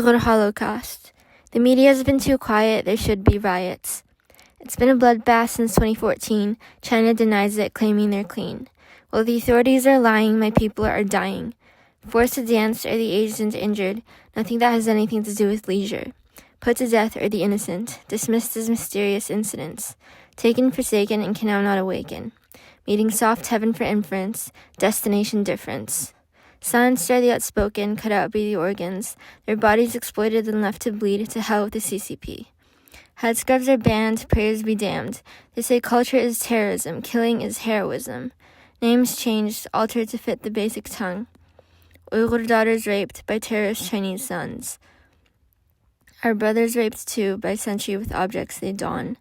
Uyghur Holocaust. The media has been too quiet, there should be riots. It's been a bloodbath since 2014. China denies it, claiming they're clean. While the authorities are lying, my people are dying. Forced to dance or the aged and injured, nothing that has anything to do with leisure. Put to death or the innocent, dismissed as mysterious incidents. Taken, forsaken, and can now not awaken. Meeting soft heaven for inference, destination difference. Silenced are the outspoken, cut out by the organs, their bodies exploited and left to bleed, to hell with the CCP. Headscarves are banned, prayers be damned. They say culture is terrorism, killing is heroism. Names changed, altered to fit the basic tongue. Uyghur daughters raped by terrorist Chinese sons. Our brothers raped too, by sentry with objects they don.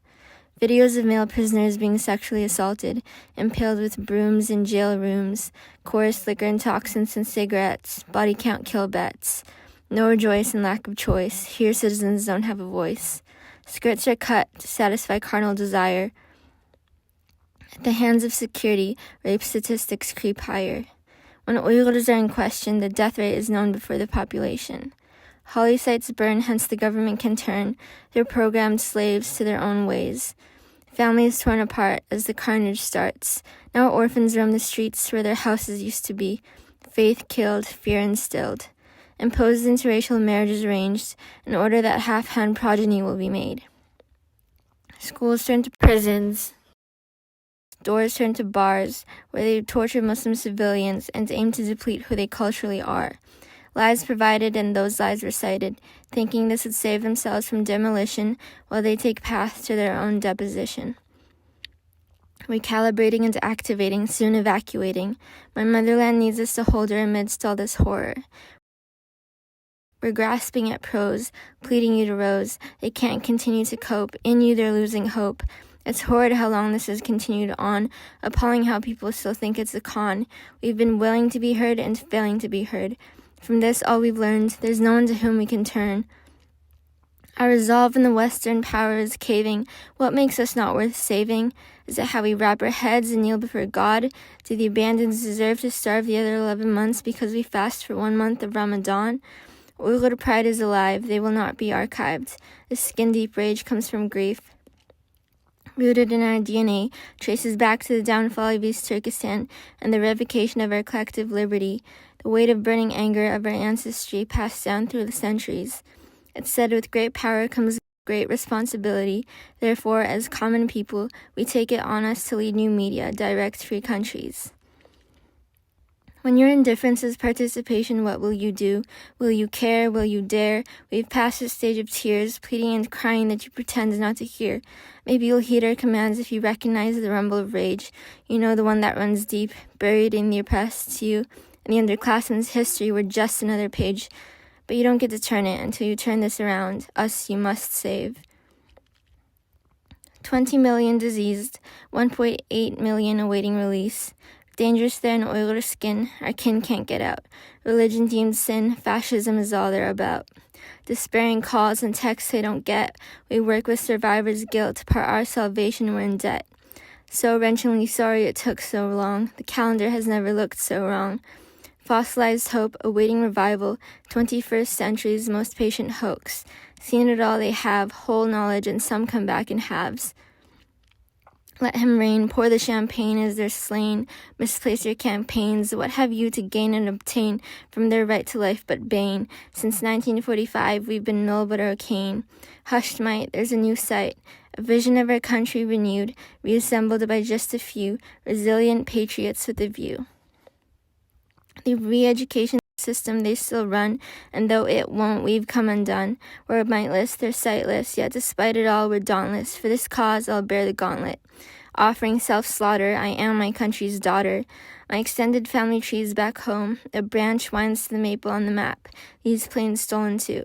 Videos of male prisoners being sexually assaulted, impaled with brooms in jail rooms, coerced liquor and toxins and cigarettes, body count kill bets. No rejoice in lack of choice, here citizens don't have a voice. Skirts are cut to satisfy carnal desire. At the hands of security, rape statistics creep higher. When Uyghurs are in question, the death rate is known before the population. Holy sites burn, hence the government can turn their programmed slaves to their own ways. Families torn apart as the carnage starts. Now orphans roam the streets where their houses used to be. Faith killed, fear instilled. Imposed interracial marriages arranged in order that half-hand progeny will be made. Schools turn to prisons. Doors turn to bars where they torture Muslim civilians and aim to deplete who they culturally are. Lies provided and those lies recited, thinking this would save themselves from demolition while they take path to their own deposition. Recalibrating and activating, soon evacuating. My motherland needs us to hold her amidst all this horror. We're grasping at prose, pleading you to rose. They can't continue to cope. In you they're losing hope. It's horrid how long this has continued on, appalling how people still think it's a con. We've been willing to be heard and failing to be heard. From this, all we've learned, there's no one to whom we can turn. Our resolve in the Western power is caving. What makes us not worth saving? Is it how we wrap our heads and kneel before God? Do the abandoned deserve to starve the other 11 months because we fast for 1 month of Ramadan? Uyghur pride is alive. They will not be archived. This skin-deep rage comes from grief. Rooted in our DNA, traces back to the downfall of East Turkestan and the revocation of our collective liberty, the weight of burning anger of our ancestry passed down through the centuries. It's said with great power comes great responsibility. Therefore, as common people, we take it on us to lead new media, direct free countries. When your indifference is participation, what will you do? Will you care? Will you dare? We've passed the stage of tears, pleading and crying that you pretend not to hear. Maybe you'll heed our commands if you recognize the rumble of rage. You know, the one that runs deep, buried in the oppressed. You and the underclassmen's history were just another page. But you don't get to turn it until you turn this around. Us you must save. 20 million diseased, 1.8 million awaiting release. Dangerous there in Uyghur skin, our kin can't get out. Religion deemed sin, fascism is all they're about. Despairing calls and texts they don't get. We work with survivors' guilt, part our salvation we're in debt. So wrenchingly sorry it took so long. The calendar has never looked so wrong. Fossilized hope, awaiting revival, 21st century's most patient hoax. Seen it all they have, whole knowledge, and some come back in halves. Let him reign, pour the champagne as they're slain, misplace your campaigns, what have you to gain and obtain from their right to life but bane? Since 1945, we've been null but arcane. Hushed might, there's a new sight, a vision of our country renewed, reassembled by just a few, resilient patriots with a view. The re-education system they still run, and though it won't, we've come undone. We're mindless, they're sightless, yet despite it all, we're dauntless. For this cause, I'll bear the gauntlet. Offering self-slaughter, I am my country's daughter. My extended family tree's back home. A branch winds to the maple on the map. These planes stolen too.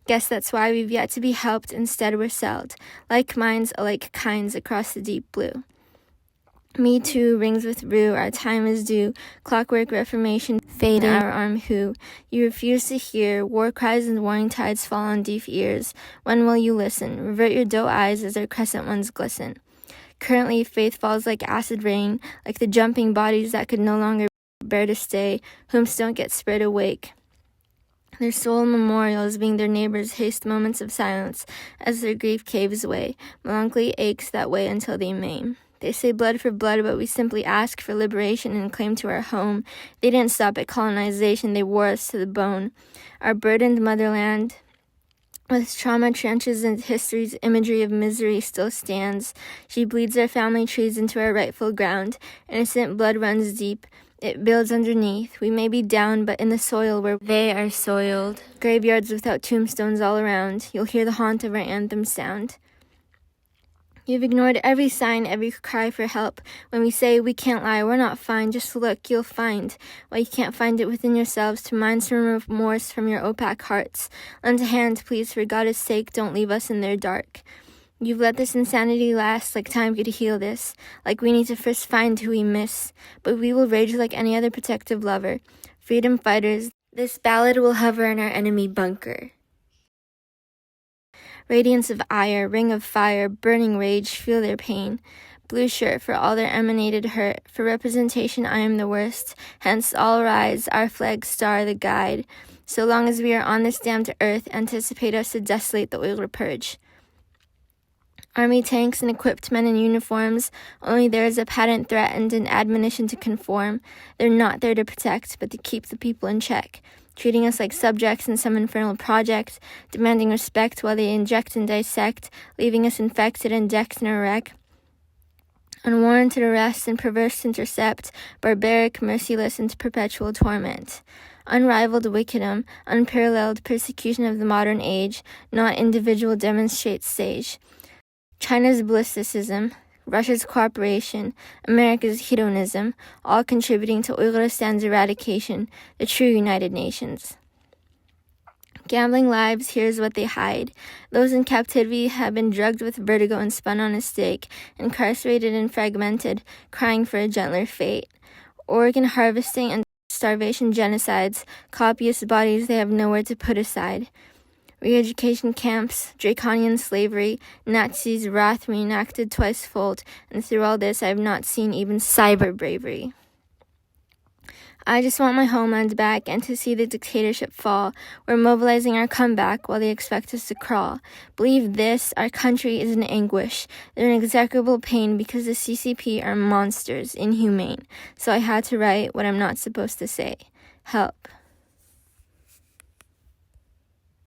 Guess that's why we've yet to be helped, instead we're sold. Like minds, alike kinds across the deep blue. Me too rings with rue, our time is due. Clockwork reformation fading our arm who. You refuse to hear, war cries and warning tides fall on deaf ears. When will you listen? Revert your doe eyes as their crescent ones glisten. Currently, faith falls like acid rain, like the jumping bodies that could no longer bear to stay, whom don't get spread awake. Their sole memorials being their neighbors' haste moments of silence as their grief caves away. Melancholy aches that way until they maim. They say blood for blood, but we simply ask for liberation and claim to our home. They didn't stop at colonization, they wore us to the bone. Our burdened motherland, with its trauma, trenches, and history's imagery of misery, still stands. She bleeds our family trees into our rightful ground. Innocent blood runs deep. It builds underneath. We may be down, but in the soil where they are soiled. Graveyards without tombstones all around. You'll hear the haunt of our anthem sound. You've ignored every sign, every cry for help. When we say we can't lie, we're not fine. Just look, you'll find. Why you can't find it within yourselves to mine some remorse from your opaque hearts. Lend a hand, please, for God's sake, don't leave us in their dark. You've let this insanity last, like time could heal this, like we need to first find who we miss. But we will rage like any other protective lover. Freedom fighters, this ballad will hover in our enemy bunker. Radiance of ire, ring of fire, burning rage, feel their pain. Blue shirt for all their emanated hurt. For representation I am the worst. Hence all rise, our flag star the guide. So long as we are on this damned earth, anticipate us to desolate the Uyghur purge. Army tanks and equipped men in uniforms, only there is a patent threat and an admonition to conform. They're not there to protect, but to keep the people in check, treating us like subjects in some infernal project, demanding respect while they inject and dissect, leaving us infected and decked in a wreck. Unwarranted arrest and perverse intercept, barbaric, merciless, and perpetual torment. Unrivaled wickedom, unparalleled persecution of the modern age, not individual demonstrates sage. China's ballisticism, Russia's cooperation, America's hedonism, all contributing to Uyguristan's eradication, the true United Nations. Gambling lives, here's what they hide. Those in captivity have been drugged with vertigo and spun on a stake, incarcerated and fragmented, crying for a gentler fate. Organ harvesting and starvation genocides, copious bodies they have nowhere to put aside. Re-education camps, draconian slavery, Nazis' wrath reenacted twice-fold, and through all this I have not seen even cyber bravery. I just want my homeland back and to see the dictatorship fall. We're mobilizing our comeback while they expect us to crawl. Believe this, our country is in anguish. They're in execrable pain because the CCP are monsters, inhumane. So I had to write what I'm not supposed to say. Help.